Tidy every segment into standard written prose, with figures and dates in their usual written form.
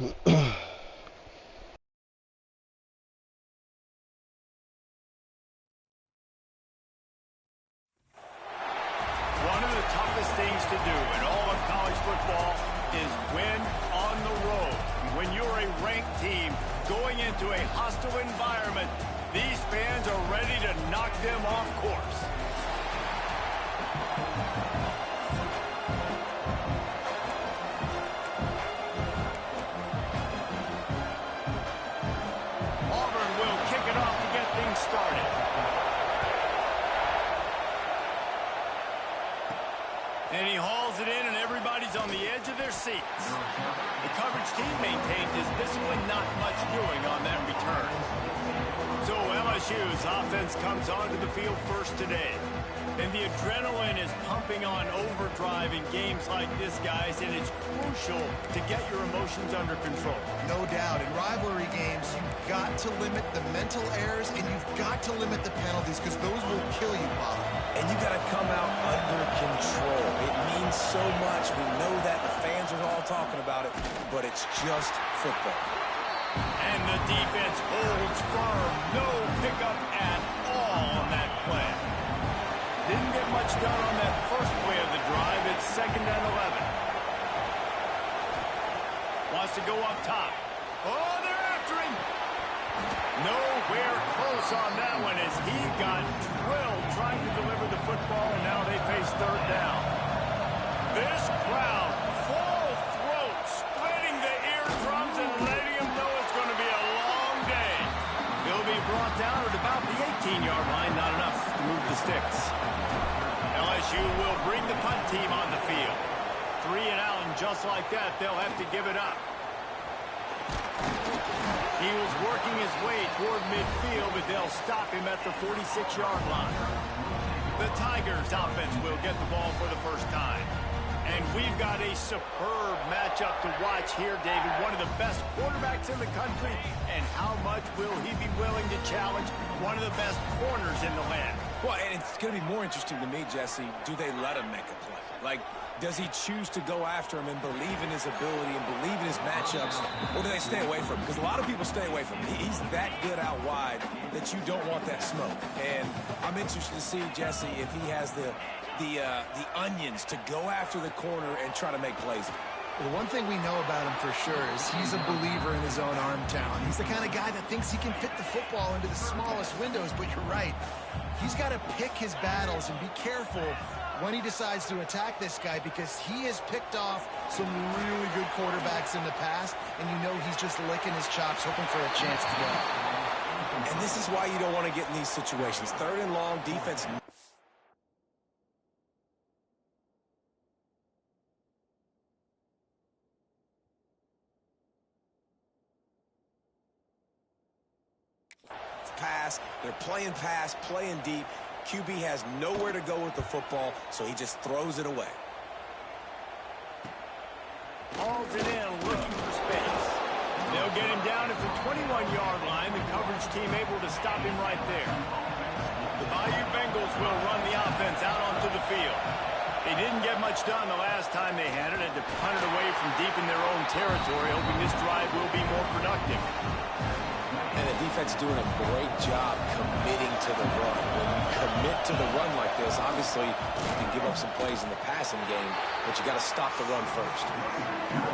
One of the toughest things to do in all of college football is win on the road. When you're a ranked team going into a hostile environment, these fans are ready to knock them off course. Auburn will kick it off to get things started. And he hauls it in, and everybody's on the edge of their seats. The coverage team maintains his discipline, not much doing on that return. So LSU's offense comes onto the field first today. And the adrenaline is pumping on overdrive in games like this, guys, and it's crucial to get your emotions under control. No doubt. In rivalry games, you've got to limit the mental errors, and you've got to limit the penalties, because those will kill you, Bob. And you got to come out under control. It means so much. We know that. The fans are all talking about it, but it's just football. And the defense holds firm. No pickup at all on that play. Didn't get much done on that first play of the drive. It's 2nd and 11. Wants to go up top. Oh, they're after him. Nowhere close on that one as he got drilled trying to deliver the football, and now they face 3rd down. This crowd, full throat, splitting the eardrums and letting him know it's going to be a long day. He'll be brought down at about the 18-yard line. Not enough to move the sticks. LSU will bring the punt team on the field. 3 and out, and just like that, they'll have to give it up. He was working his way toward midfield, but they'll stop him at the 46-yard line. The Tigers offense will get the ball for the first time. And we've got a superb matchup to watch here, David. One of the best quarterbacks in the country. And how much will he be willing to challenge one of the best corners in the land? Well, and it's going to be more interesting to me, Jesse, do they let him make a play? Like, does he choose to go after him and believe in his ability and believe in his matchups, or do they stay away from him? Because a lot of people stay away from him. He's that good out wide that you don't want that smoke. And I'm interested to see, Jesse, if he has the onions to go after the corner and try to make plays. Well, one thing we know about him for sure is he's a believer in his own arm talent. He's the kind of guy that thinks he can fit the football into the smallest windows, but you're right. He's got to pick his battles and be careful when he decides to attack this guy, because he has picked off some really good quarterbacks in the past, and you know he's just licking his chops, hoping for a chance to go. And this is why you don't want to get in these situations. 3rd and long, defense. Pass, they're playing pass, playing deep. QB has nowhere to go with the football, so he just throws it away. Hauls it in, looking for space. They'll get him down at the 21-yard line. The coverage team able to stop him right there. The Bayou Bengals will run the offense out onto the field. They didn't get much done the last time they had it. Had to punt it away from deep in their own territory, hoping this drive will be more productive. And the defense doing a great job committing to the run. When you commit to the run like this, obviously you can give up some plays in the passing game, but you got to stop the run first.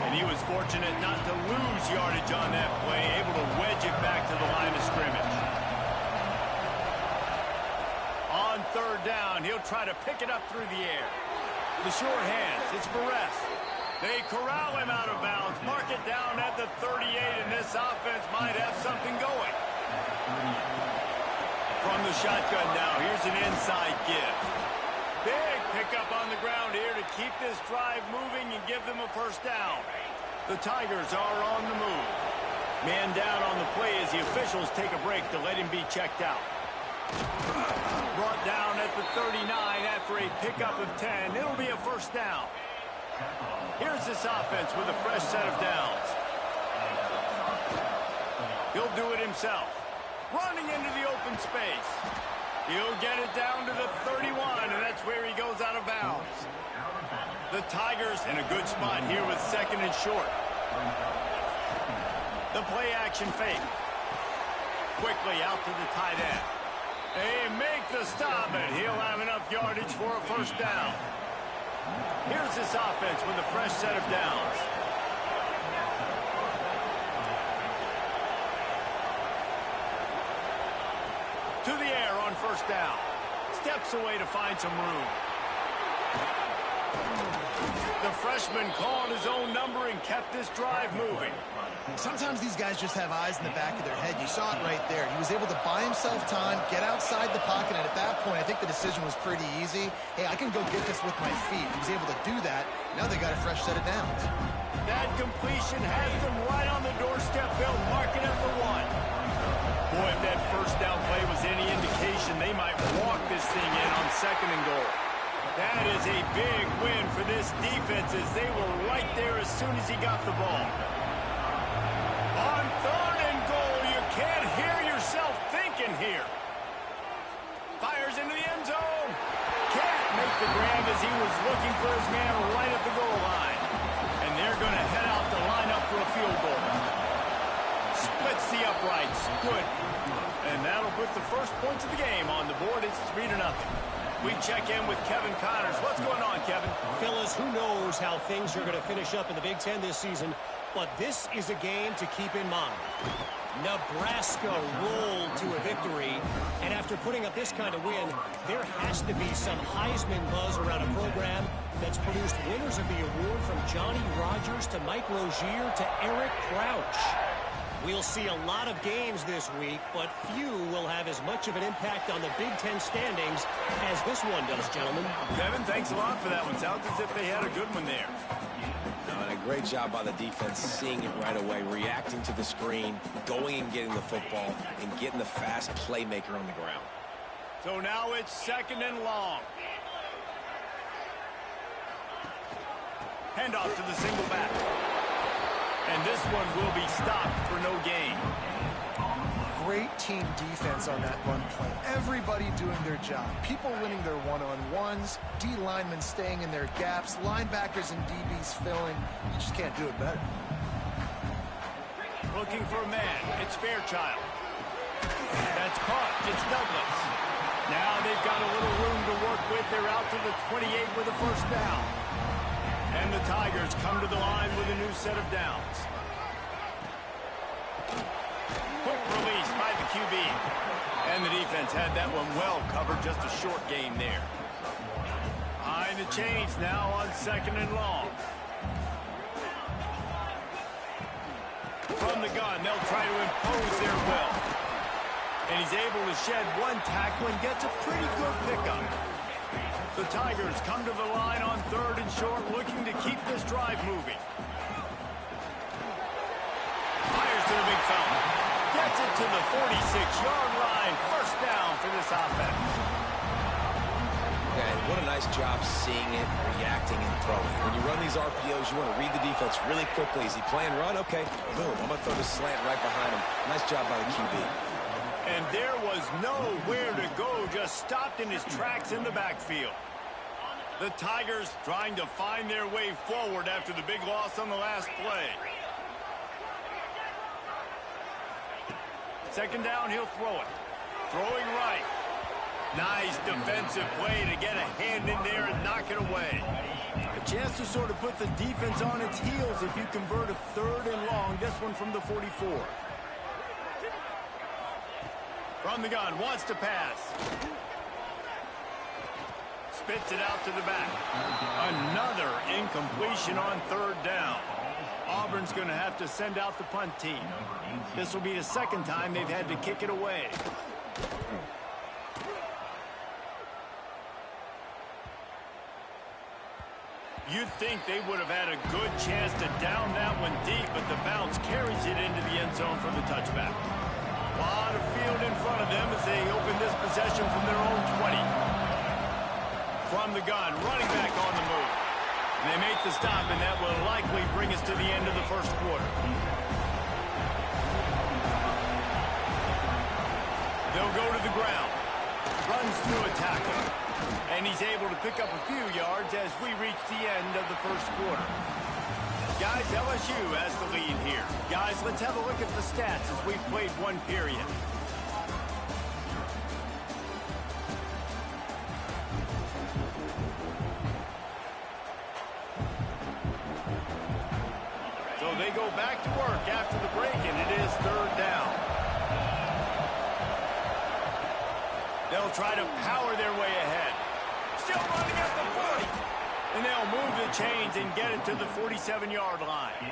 And he was fortunate not to lose yardage on that play, able to wedge it back to the line of scrimmage. On 3rd down, he'll try to pick it up through the air. The short hands, it's Barres. They corral him out of bounds, mark it down at the 38, and this offense might have something going. From the shotgun now, here's an inside give. Big pickup on the ground here to keep this drive moving and give them a 1st down. The Tigers are on the move. Man down on the play as the officials take a break to let him be checked out. Brought down at the 39 after a pickup of 10. It'll be a 1st down. Here's this offense with a fresh set of downs. He'll do it himself. Running into the open space. He'll get it down to the 31, and that's where he goes out of bounds. The Tigers in a good spot here with 2nd and short. The play action fake. Quickly out to the tight end. They make the stop, and he'll have enough yardage for a first down. Here's this offense with a fresh set of downs. To the air on first down. Steps away to find some room. The freshman called his own number and kept this drive moving. Sometimes these guys just have eyes in the back of their head. You saw it right there. He was able to buy himself time, get outside the pocket, and at that point, I think the decision was pretty easy. Hey, I can go get this with my feet. He was able to do that. Now they got a fresh set of downs. That completion has them right on the doorstep. They'll mark it at the 1. Boy, if that first down play was any indication, they might walk this thing in on 2nd and goal. That is a big win for this defense as they were right there as soon as he got the ball. On 3rd and goal, you can't hear yourself thinking here. Fires into the end zone. Can't make the grab as he was looking for his man right at the goal line. And they're going to head out to line up for a field goal. Splits the uprights. Good. And that'll put the first points of the game on the board. It's 3-0. We check in with Kevin Connors. What's going on, Kevin? Fellas, who knows how things are going to finish up in the Big Ten this season, but this is a game to keep in mind. Nebraska rolled to a victory, and after putting up this kind of win, there has to be some Heisman buzz around a program that's produced winners of the award from Johnny Rodgers to Mike Rozier to Eric Crouch. We'll see a lot of games this week, but few will have as much of an impact on the Big Ten standings as this one does, gentlemen. Kevin, thanks a lot for that one. Sounds as if they had a good one there. And a great job by the defense, seeing it right away, reacting to the screen, going and getting the football, and getting the fast playmaker on the ground. So now it's 2nd and long. Handoff to the single back. And this one will be stopped for no gain. Great team defense on that run play. Everybody doing their job. People winning their one-on-ones, D linemen staying in their gaps, linebackers and DBs filling. You just can't do it better. Looking for a man. It's Fairchild. That's caught. It's Douglas. Now they've got a little room to work with. They're out to the 28 with a first down. And the Tigers come to the line with a new set of downs. Quick release by the QB. And the defense had that one well covered. Just a short game there. Behind the chains now on 2nd and long. From the gun, they'll try to impose their will. And he's able to shed one tackle and gets a pretty good pickup. The Tigers come to the line on 3rd and short, looking to keep this drive moving. Fires to the big fella. Gets it to the 46-yard line. First down for this offense. And what a nice job seeing it, reacting, and throwing. When you run these RPOs, you want to read the defense really quickly. Is he playing run? Okay, boom. I'm going to throw the slant right behind him. Nice job by the QB. And there was nowhere to go, just stopped in his tracks in the backfield. The Tigers trying to find their way forward after the big loss on the last play. 2nd down, he'll throw it. Throwing right. Nice defensive play to get a hand in there and knock it away. A chance to sort of put the defense on its heels if you convert a 3rd and long. This one from the 44. From the gun, wants to pass. Spits it out to the back. Another incompletion on 3rd down. Auburn's going to have to send out the punt team. This will be the 2nd time they've had to kick it away. You'd think they would have had a good chance to down that one deep, but the bounce carries it into the end zone for the touchback. A lot of field in front of them as they open this possession from their own 20. From the gun, running back on the move. And they make the stop, and that will likely bring us to the end of the first quarter. They'll go to the ground. Runs through a tackle. And he's able to pick up a few yards as we reach the end of the first quarter. Guys, LSU has the lead here. Guys, let's have a look at the stats as we've played one period. So they go back to work after the break, and it is third down. They'll try to power their way ahead. Still running at the 40. And they'll move the chains and get it to the 47-yard line.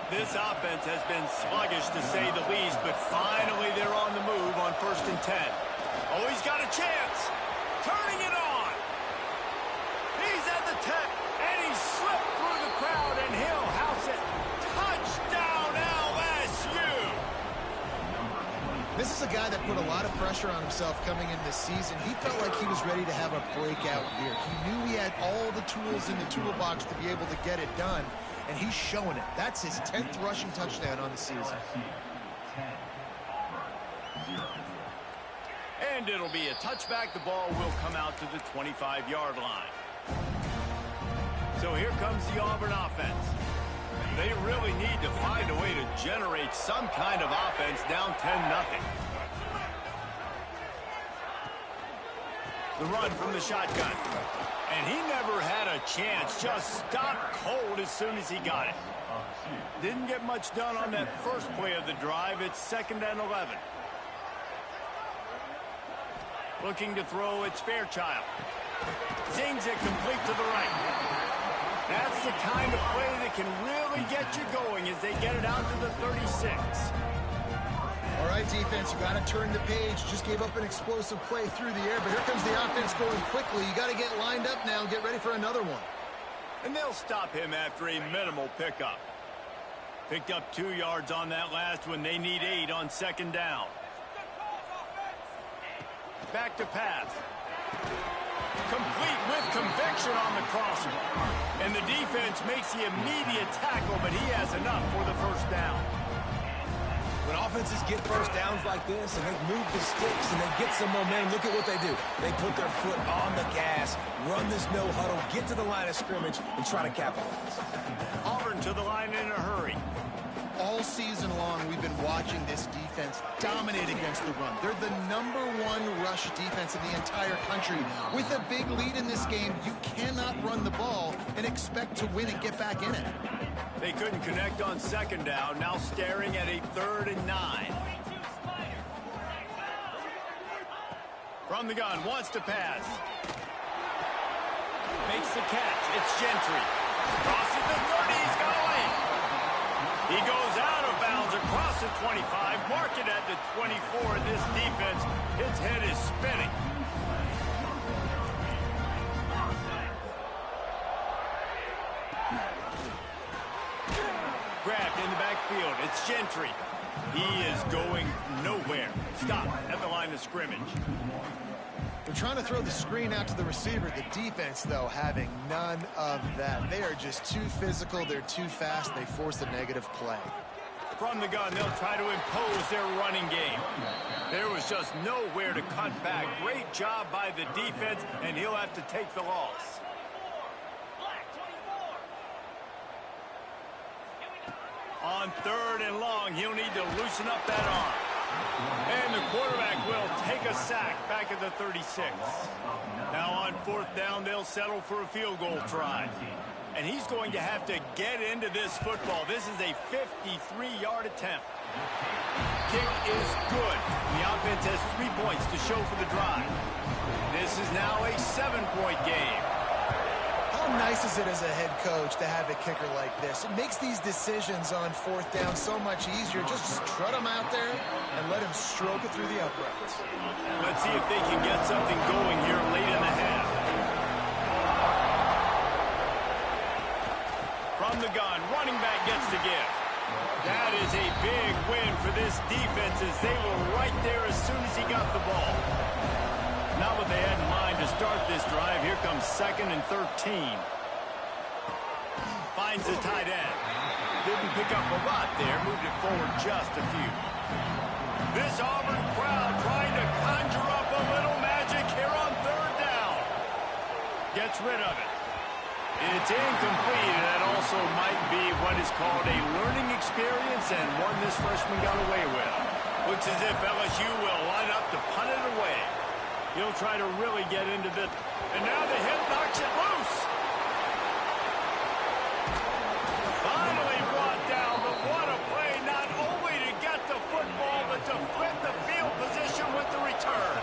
This offense has been sluggish, to say the least, but finally they're on the move on 1st and 10. Oh, he's got a chance. Turning it on. He's at the 10, and he slipped through the crowd, and he'll house it. Touchdown, LSU! This is a guy that put a lot of pressure on himself coming in this season. He felt like he was ready to have a breakout year. He knew he had all the tools in the toolbox to be able to get it done, and he's showing it. That's his 10th rushing touchdown on the season. And it'll be a touchback. The ball will come out to the 25-yard line. So here comes the Auburn offense. They really need to find a way to generate some kind of offense down 10-0. The run from the shotgun. And he never had a chance. Just stopped cold as soon as he got it. Didn't get much done on that first play of the drive. It's 2nd and 11. Looking to throw, it's Fairchild. Zings it complete to the right. That's the kind of play that can really get you going as they get it out to the 36. All right, defense, you got to turn the page. Just gave up an explosive play through the air, but here comes the offense going quickly. You got to get lined up now and get ready for another one. And they'll stop him after a minimal pickup. Picked up 2 yards on that last one. They need 8 on 2nd down. Back to pass. Complete with conviction on the crosser. And the defense makes the immediate tackle, but he has enough for the 1st down. When offenses get first downs like this and they move the sticks and they get some momentum, look at what they do. They put their foot on the gas, run this no huddle, get to the line of scrimmage, and try to capitalize. Auburn to the line in a hurry. All season long, we've been watching this defense dominate against the run. They're the #1 rush defense in the entire country. With a big lead in this game, you cannot run the ball and expect to win and get back in it. They couldn't connect on 2nd down, now staring at a 3rd and 9. From the gun, wants to pass. Makes the catch, it's Gentry. Crosses the 30, he's got a lane. He goes out of bounds across the 25, mark it at the 24. This defense, its head is spinning. Grabbed in the backfield, it's Gentry. He is going nowhere. Stop at the line of scrimmage. They're trying to throw the screen out to the receiver. The defense, though, having none of that. They are just too physical. They're too fast. They force a negative play. From the gun, they'll try to impose their running game. There was just nowhere to cut back. Great job by the defense, and he'll have to take the loss. On 3rd and long, he'll need to loosen up that arm. And the quarterback will take a sack back at the 36. Now on 4th down, they'll settle for a field goal try. And he's going to have to get into this football. This is a 53-yard attempt. Kick is good. The offense has 3 points to show for the drive. This is now a 7-point game. How nice is it as a head coach to have a kicker like this? It makes these decisions on 4th down so much easier. Just trot him out there and let him stroke it through the uprights. Let's see if they can get something going here late in the half. From the gun, running back gets the give. That is a big win for this defense as they were right there as soon as he got the ball. Not what they had in mind to start this drive. Here comes 2nd and 13. Finds the tight end. Didn't pick up a lot there. Moved it forward just a few. This Auburn crowd trying to conjure up a little magic here on 3rd down. Gets rid of it. It's incomplete, and that also might be what is called a learning experience and one this freshman got away with. Looks as if LSU will line up to punt it away. He'll try to really get into this. And now the hit knocks it loose. Finally brought down, but what a play, not only to get the football, but to flip the field position with the return.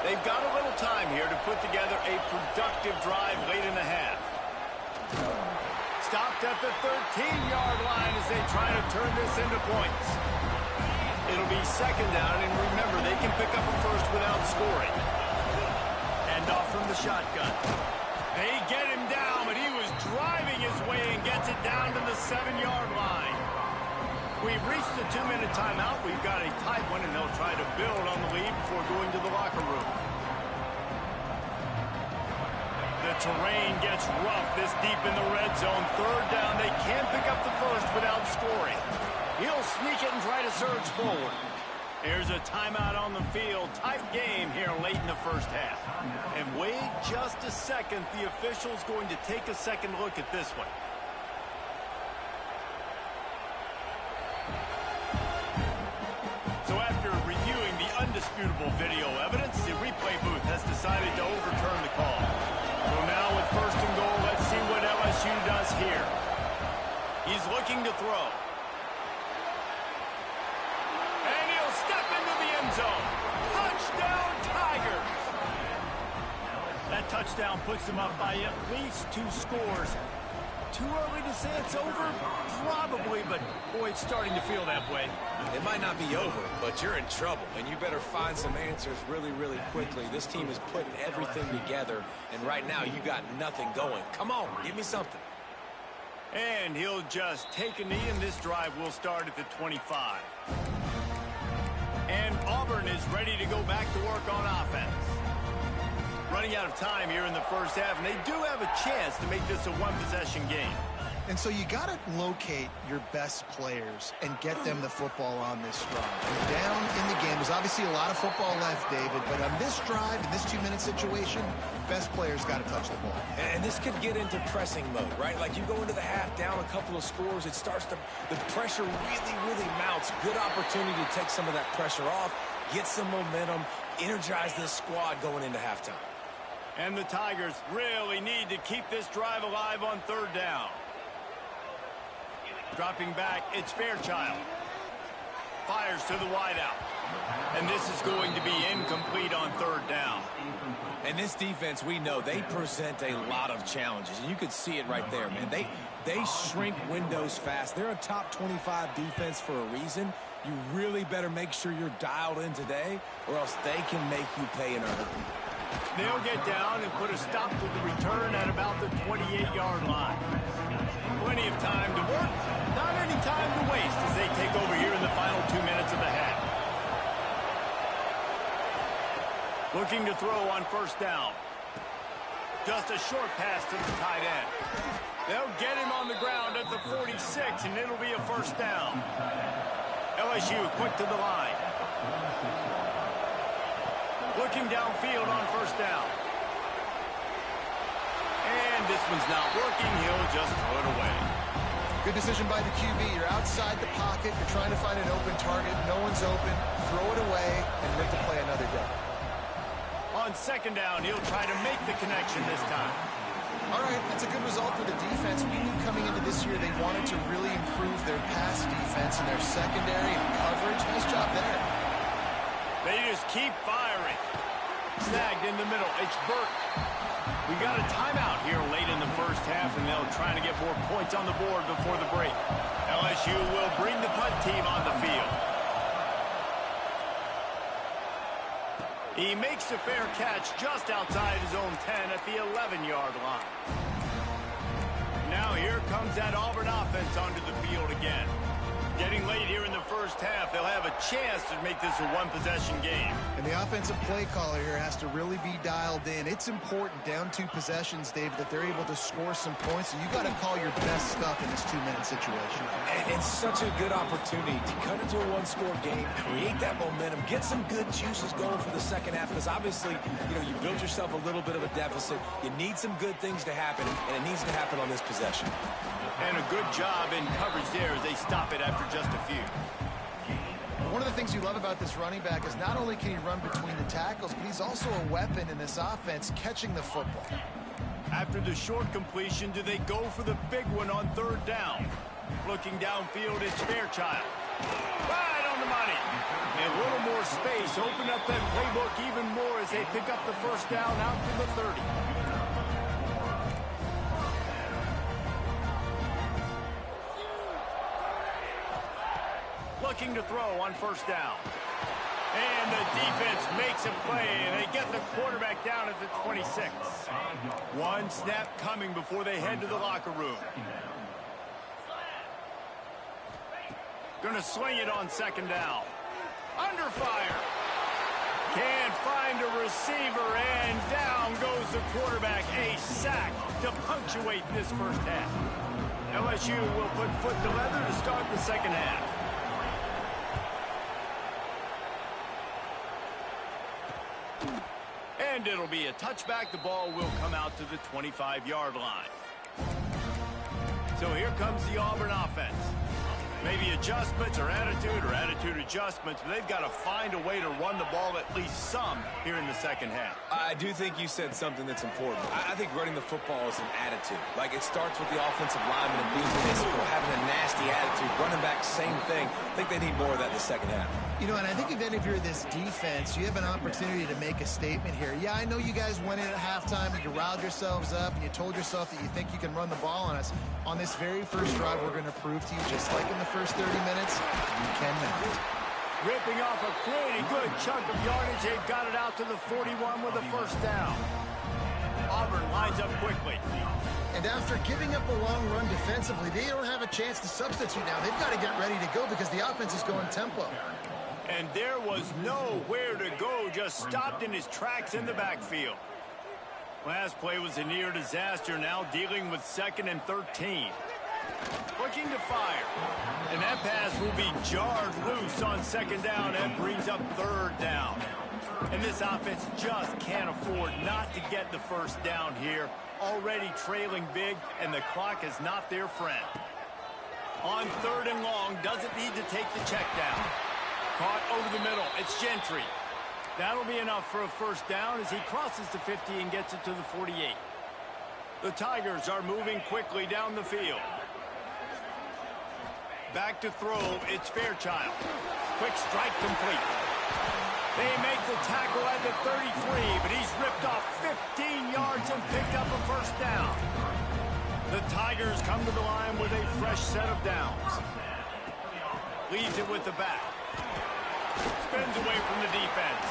They've got a little time here to put together a productive drive late in the half. Stopped at the 13-yard line as they try to turn this into points. It'll be second down, and remember, they can pick up a first without scoring. And off from the shotgun. They get him down, but he was driving his way and gets it down to the 7-yard line. We've reached the 2-minute timeout. We've got a tight one, and they'll try to build on the lead before going to the locker room. The terrain gets rough this deep in the red zone. Third down, they can't pick up the first without scoring. He'll sneak it and try to surge forward. There's a timeout on the field. Tight game here late in the first half. And wait just a second. The official's going to take a second look at this one. So after reviewing the undisputable video evidence, the replay booth has decided to overturn the call. So now with first and goal, let's see what LSU does here. He's looking to throw. And he'll step into the end zone. Touchdown, Tigers! That touchdown puts them up by at least 2 scores. Too early to say it's over? Probably, but boy, it's starting to feel that way. It might not be over, but you're in trouble, and you better find some answers really, really quickly. This team is putting everything together, and right now you got nothing going. Come on, give me something. And he'll just take a knee, and this drive will start at the 25. And Auburn is ready to go back to work on offense. Running out of time here in the first half, and they do have a chance to make this a one-possession game. And so you got to locate your best players and get them the football on this drive. You're down in the game. There's obviously a lot of football left, David, but on this drive, in this 2-minute situation, best players got to touch the ball. And this could get into pressing mode, right? Like you go into the half down a couple of scores, it starts to, the pressure really, really mounts. Good opportunity to take some of that pressure off, get some momentum, energize this squad going into halftime. And the Tigers really need to keep this drive alive on third down. Dropping back, it's Fairchild. Fires to the wideout. And this is going to be incomplete on third down. And this defense, we know, they present a lot of challenges. And you could see it right there, man. They shrink windows fast. They're a top 25 defense for a reason. You really better make sure you're dialed in today, or else they can make you pay in a hurry. They'll get down and put a stop to the return at about the 28-yard line. Plenty of time to work, not any time to waste as they take over here in the final 2 minutes of the half. Looking to throw on first down. Just a short pass to the tight end. They'll get him on the ground at the 46, and it'll be a first down. LSU quick to the line. Looking downfield on first down. And this one's not working. He'll just throw it away. Good decision by the QB. You're outside the pocket. You're trying to find an open target. No one's open. Throw it away and live to play another day. On second down, he'll try to make the connection this time. All right, that's a good result for the defense. We knew coming into this year they wanted to really improve their pass defense and their secondary and coverage. Nice job there. They just keep firing. Snagged in the middle. It's Burke. We got a timeout here late in the first half, and they'll try to get more points on the board before the break. LSU will bring the punt team on the field. He makes a fair catch just outside his own 10 at the 11-yard line. Now here comes that Auburn offense onto the field again. Getting late here in the first half, they'll have a chance to make this a one-possession game. And the offensive play caller here has to really be dialed in. It's important, down 2 possessions, Dave, that they're able to score some points. So you got to call your best stuff in this 2-minute situation. And it's such a good opportunity to cut into a one-score game, create that momentum, get some good juices going for the second half. Because obviously, you built yourself a little bit of a deficit. You need some good things to happen, and it needs to happen on this possession. And a good job in coverage there as they stop it after just a few. One of the things you love about this running back is not only can he run between the tackles, but he's also a weapon in this offense catching the football. After the short completion, do they go for the big one on 3rd down? Looking downfield, it's Fairchild. Right on the money. And a little more space. Open up that playbook even more as they pick up the 1st down out to the 30. Looking to throw on 1st down. And the defense makes a play, and they get the quarterback down at the 26. One snap coming before they head to the locker room. Gonna swing it on 2nd down. Under fire. Can't find a receiver, and down goes the quarterback. A sack to punctuate this first half. LSU will put foot to leather to start the second half. And it'll be a touchback. The ball will come out to the 25-yard line. So here comes the Auburn offense. Maybe adjustments or attitude adjustments, but they've got to find a way to run the ball at least some here in the second half. I do think you said something that's important. I think running the football is an attitude. Like, it starts with the offensive lineman and being physical, having a nasty attitude. Running back, same thing. I think they need more of that in the second half. And I think if you're this defense, you have an opportunity to make a statement here. Yeah, I know you guys went in at halftime and you riled yourselves up and you told yourself that you think you can run the ball on us. On this very first drive, we're going to prove to you, just like in the first 30 minutes, you cannot. Ripping off a pretty good chunk of yardage. They've got it out to the 41 with a 1st down. Auburn lines up quickly. And after giving up a long run defensively, they don't have a chance to substitute now. They've got to get ready to go because the offense is going tempo. And there was nowhere to go, just stopped in his tracks in the backfield. Last play was a near disaster, now dealing with 2nd and 13. Looking to fire. And that pass will be jarred loose on 2nd down and brings up 3rd down. And this offense just can't afford not to get the 1st down here. Already trailing big, and the clock is not their friend. On 3rd and long, doesn't need to take the check down. Caught over the middle. It's Gentry. That'll be enough for a 1st down as he crosses the 50 and gets it to the 48. The Tigers are moving quickly down the field. Back to throw, it's Fairchild. Quick strike complete. They make the tackle at the 33, but he's ripped off 15 yards and picked up a 1st down. The Tigers come to the line with a fresh set of downs. Leaves it with the back. Spins away from the defense.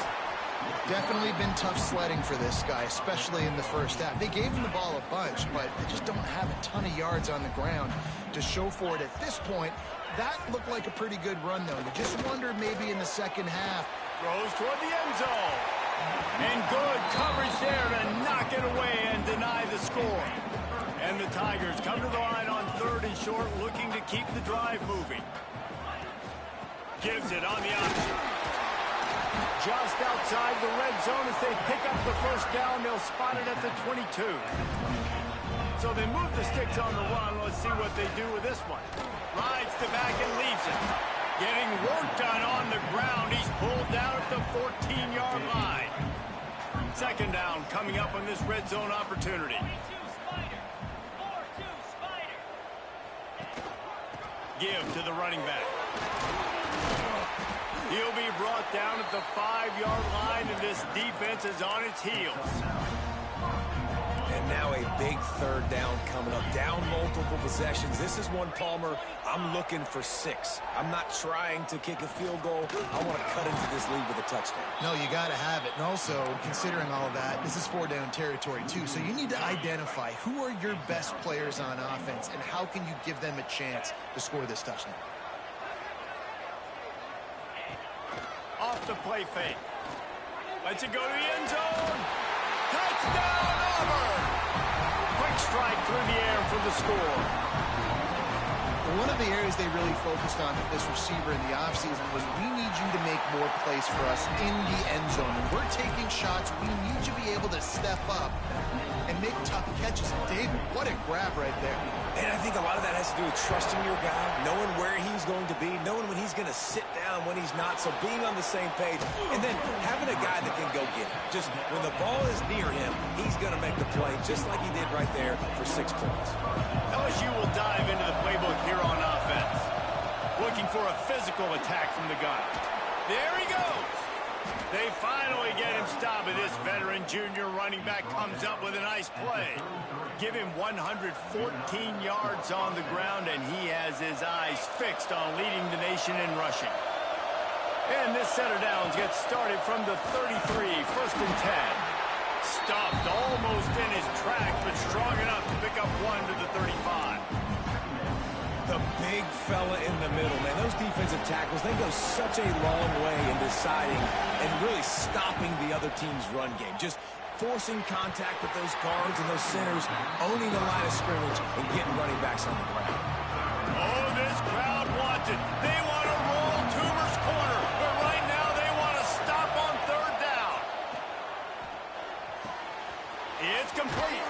Definitely been tough sledding for this guy, especially in the first half. They gave him the ball a bunch, but they just don't have a ton of yards on the ground to show for it at this point. That looked like a pretty good run, though. You just wonder maybe in the second half. Throws toward the end zone. And good coverage there to knock it away and deny the score. And the Tigers come to the line on 3rd and short, looking to keep the drive moving. Gives it on the option. Just outside the red zone as they pick up the 1st down. They'll spot it at the 22. So they move the sticks on the run. Let's see what they do with this one. Rides the back and leaves it. Getting work done on the ground. He's pulled down at the 14-yard line. 2nd down coming up on this red zone opportunity. Give to the running back. He'll be brought down at the 5-yard line, and this defense is on its heels. And now a big 3rd down coming up. Down multiple possessions. This is one, Palmer, I'm looking for 6. I'm not trying to kick a field goal. I want to cut into this lead with a touchdown. No, you got to have it. And also, considering all of that, this is 4-down territory, too. So you need to identify who are your best players on offense and how can you give them a chance to score this touchdown. the play fake. Lets it go to the end zone. Touchdown, Auburn! Quick strike through the air for the score. One of the areas they really focused on with this receiver in the offseason was we need you to make more plays for us in the end zone. When we're taking shots, we need you to be able to step up and make tough catches. And David, what a grab right there. And I think a lot of that has to do with trusting your guy, knowing where he's going to be, knowing when he's going to sit down, when he's not, so being on the same page, and then having a guy that can go get it. Just when the ball is near him, he's going to make the play, just like he did right there for 6 points. LSU will dive into the playbook here on offense. Looking for a physical attack from the gun. There he goes. They finally get him stopped, and this veteran junior running back comes up with a nice play. Give him 114 yards on the ground, and he has his eyes fixed on leading the nation in rushing. And this set of downs gets started from the 33, 1st and 10. Stopped almost in his tracks, but strong enough to pick up 1 to the 35. The big fella in the middle, man. Those defensive tackles, they go such a long way in deciding and really stopping the other team's run game. Just forcing contact with those guards and those centers, owning the line of scrimmage, and getting running backs on the ground. Oh, this crowd wants it. They want to roll Toomer's corner, but right now they want to stop on 3rd down. It's complete.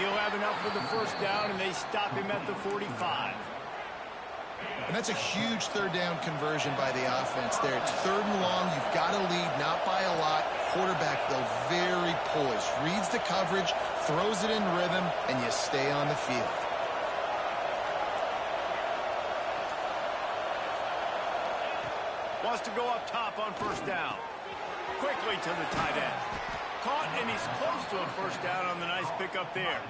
He'll have enough for the 1st down, and they stop him at the 45. And that's a huge 3rd down conversion by the offense there. It's 3rd and long. You've got to lead, not by a lot. Quarterback, though, very poised. Reads the coverage, throws it in rhythm, and you stay on the field. Wants to go up top on 1st down. Quickly to the tight end. Caught, and he's close to a 1st down on the nice pickup there.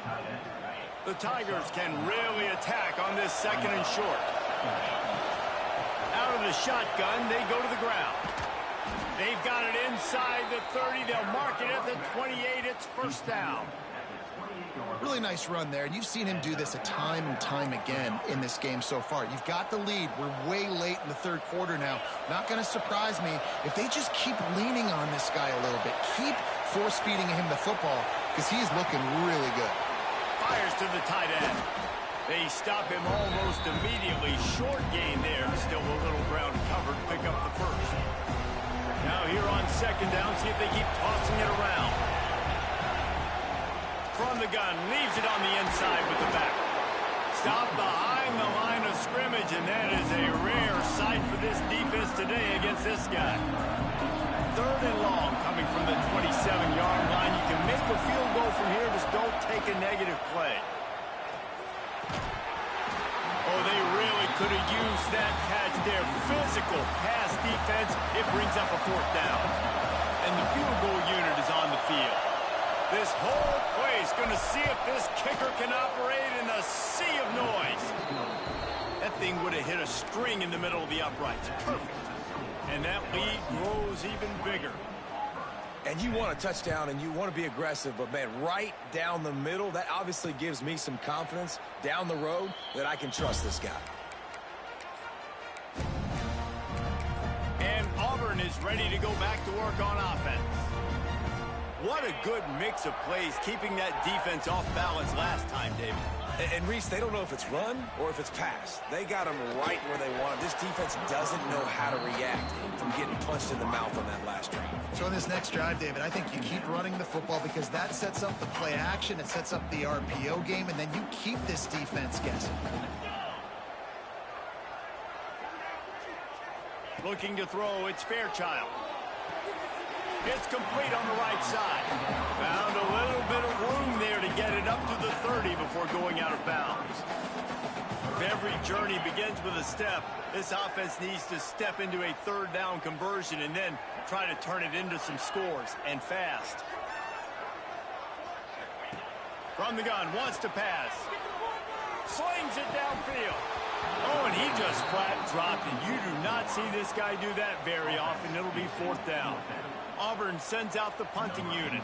The Tigers can really attack on this 2nd and short. Out of the shotgun, they go to the ground. They've got it inside the 30. They'll mark it at the 28. It's 1st down. Really nice run there, and you've seen him do this a time and time again in this game so far. You've got the lead. We're way late in the 3rd quarter now. Not going to surprise me if they just keep leaning on this guy a little bit. Keep force-feeding him the football because he's looking really good. Fires to the tight end. They stop him almost immediately. Short gain there. Still a little ground covered to pick up the 1st. Now here on 2nd down, see if they keep tossing it around. From the gun, leaves it on the inside with the back. Stopped behind the line of scrimmage, and that is a rare sight for this defense today against this guy. 3rd and long coming from the 27-yard line. You can make a field goal from here, just don't take a negative play. Oh, they really could have used that catch there. Physical pass defense. It brings up a 4th down. And the field goal unit is on the field. This whole place going to see if this kicker can operate in a sea of noise. That thing would have hit a string in the middle of the uprights. Perfect. And that lead grows even bigger. And you want a touchdown and you want to be aggressive, but, man, right down the middle, that obviously gives me some confidence down the road that I can trust this guy. And Auburn is ready to go back to work on offense. What a good mix of plays, keeping that defense off balance last time, David. And Reese, they don't know if it's run or if it's pass. They got them right where they want them. This defense doesn't know how to react from getting punched in the mouth on that last drive. So in this next drive, David, I think you keep running the football because that sets up the play action, it sets up the RPO game, and then you keep this defense guessing. Looking to throw, it's Fairchild. It's complete on the right side. Found a little bit of room there to get it up to the 30 before going out of bounds. If every journey begins with a step, this offense needs to step into a 3rd down conversion and then try to turn it into some scores, and fast. From the gun, wants to pass. Slings it downfield. Oh, and he just flat dropped it. You do not see this guy do that very often. It'll be 4th down. Auburn sends out the punting unit.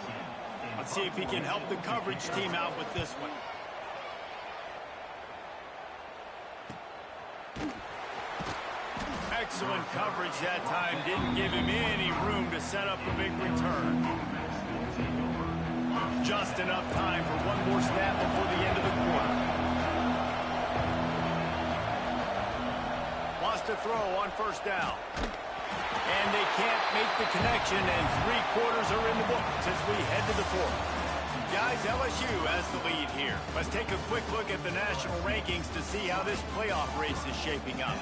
Let's see if he can help the coverage team out with this one. excellent coverage that time. Didn't give him any room to set up a big return. Just enough time for one more snap before the end of the quarter. Wants to throw on first down. And they can't make the connection, and 3 quarters are in the books as we head to the 4th. Guys, LSU has the lead here. Let's take a quick look at the national rankings to see how this playoff race is shaping up.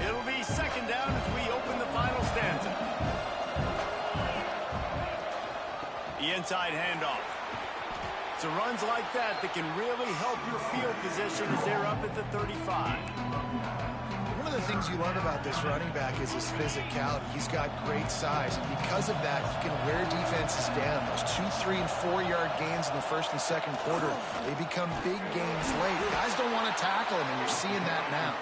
It'll be second down as we open the final stanza. The inside handoff. It's the runs like that that can really help your field position as they're up at the 35. One of the things you learn about this running back is his physicality. He's got great size, and because of that, he can wear defenses down. Those 2-, 3-, and 4-yard gains in the first and second quarter, they become big gains late. Guys don't want to tackle him, and you're seeing that now.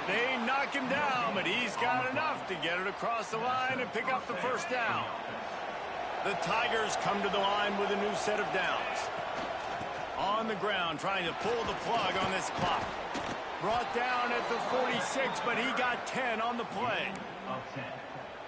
They knock him down, but he's got enough to get it across the line and pick up the first down. The Tigers come to the line with a new set of downs. On the ground, trying to pull the plug on this clock. Brought down at the 46, but he got 10 on the play.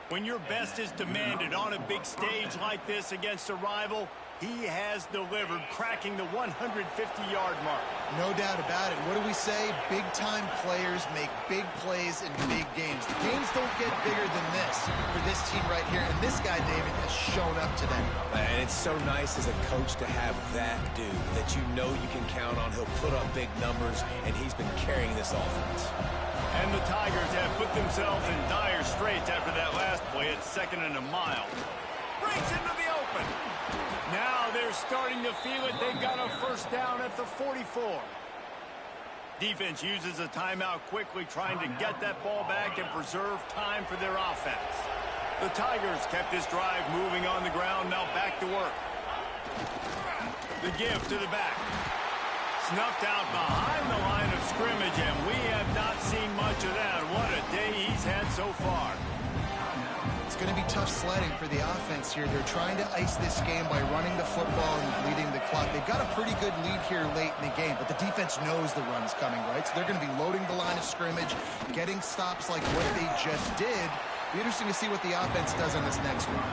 When your best is demanded on a big stage like this against a rival, he has delivered, cracking the 150-yard mark. No doubt about it. What do we say? Big-time players make big plays in big games. Games don't get bigger than this for this team right here, and this guy, David, has shown up today. And it's so nice as a coach to have that dude that you know you can count on. He'll put up big numbers, and he's been carrying this offense. And the Tigers have put themselves in dire straits after that last play at 2nd and a mile. Breaks into the open. Now they're starting to feel it. They've got a first down at the 44. Defense uses a timeout quickly, trying to get that ball back and preserve time for their offense. The Tigers kept this drive moving on the ground. Now back to work. The give to the back. Snuffed out behind the line of scrimmage, and we have not seen much of that. What a day he's had so far. It's going to be tough sledding for the offense here. They're trying to ice this game by running the football and bleeding the clock. They've got a pretty good lead here late in the game, but the defense knows the run's coming, right? So they're going to be loading the line of scrimmage, getting stops like what they just did. Be interesting to see what the offense does on this next one.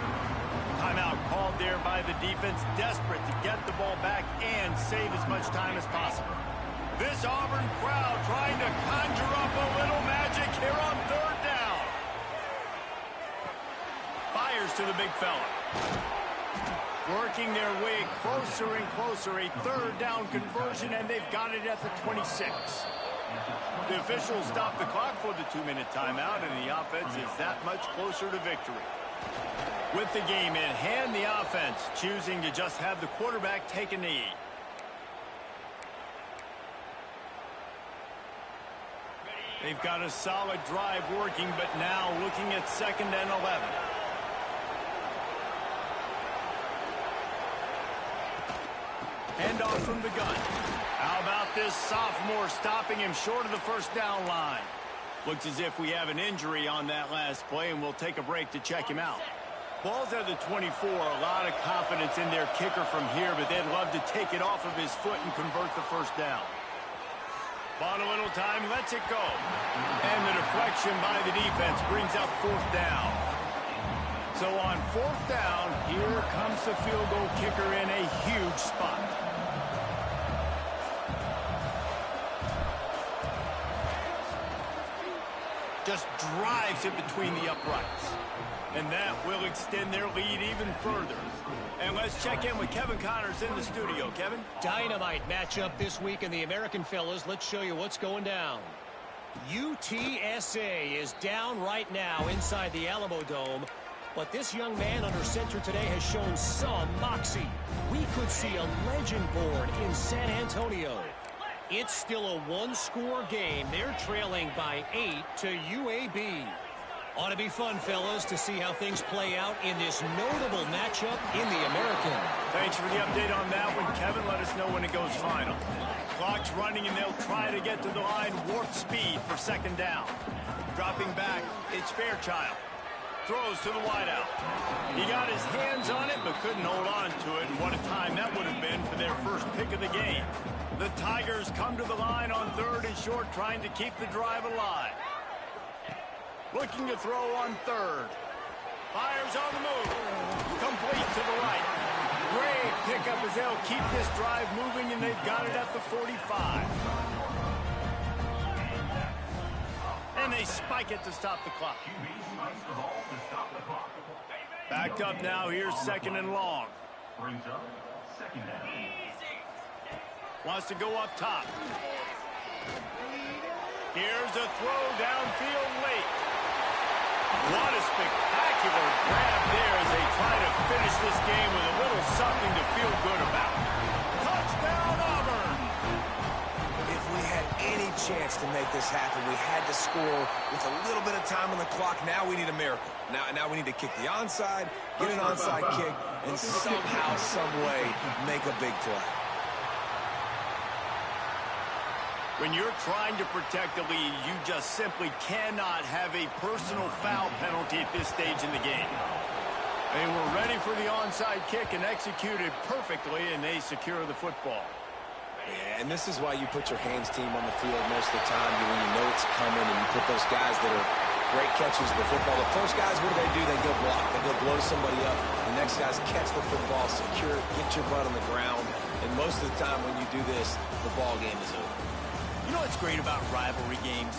Timeout called there by the defense, desperate to get the ball back and save as much time as possible. This Auburn crowd trying to conjure up a little magic here on 3rd down. Fires to the big fella. Working their way closer and closer. A 3rd down conversion, and they've got it at the 26. The officials stop the clock for the 2-minute timeout, and the offense is that much closer to victory. With the game in hand, the offense choosing to just have the quarterback take a knee. They've got a solid drive working, but now looking at 2nd and 11. Handoff from the gun. How about this sophomore stopping him short of the first down line? Looks as if we have an injury on that last play, and we'll take a break to check him out. Ball's at the 24. A lot of confidence in their kicker from here, but they'd love to take it off of his foot and convert the first down. Bought a little time, lets it go. And the deflection by the defense brings up 4th down. So on 4th down, here comes the field goal kicker in a huge spot. Just drives it between the uprights. And that will extend their lead even further. And let's check in with Kevin Connors in the studio. Kevin? Dynamite matchup this week in the American, fellas. Let's show you what's going down. UTSA is down right now inside the Alamo Dome. But this young man under center today has shown some moxie. We could see a legend born in San Antonio. It's still a one-score game. They're trailing by 8 to UAB. Ought to be fun, fellas, to see how things play out in this notable matchup in the American. Thanks for the update on that one, Kevin. Let us know when it goes final. Clock's running, and they'll try to get to the line warp speed for 2nd down. Dropping back, it's Fairchild. throws to the wideout. He got his hands on it, but couldn't hold on to it. And what a time that would have been for their first pick of the game. The Tigers come to the line on 3rd and short, trying to keep the drive alive. Looking to throw on 3rd. Fires on the move. Complete to the right. Great pickup as they'll keep this drive moving, and they've got it at the 45. And they spike it to stop the clock. Backed up now. Here's 2nd and long. Wants to go up top. Here's a throw downfield late. What a spectacular grab there as they try to finish this game with a little something to feel good about. Touchdown, Auburn! If we had any chance to make this happen, we had to score with a little bit of time on the clock. Now we need a miracle. Now we need to kick the onside, get an onside kick, and somehow, some way, make a big play. When you're trying to protect the lead, you just simply cannot have a personal foul penalty at this stage in the game. They were ready for the onside kick and executed perfectly, and they secure the football. Yeah, and this is why you put your hands team on the field most of the time when you know it's coming, and you put those guys that are great catches of the football. The first guys, what do? They go block. They go blow somebody up. The next guys catch the football, secure it, get your butt on the ground. And most of the time when you do this, the ball game is over. You know what's great about rivalry games?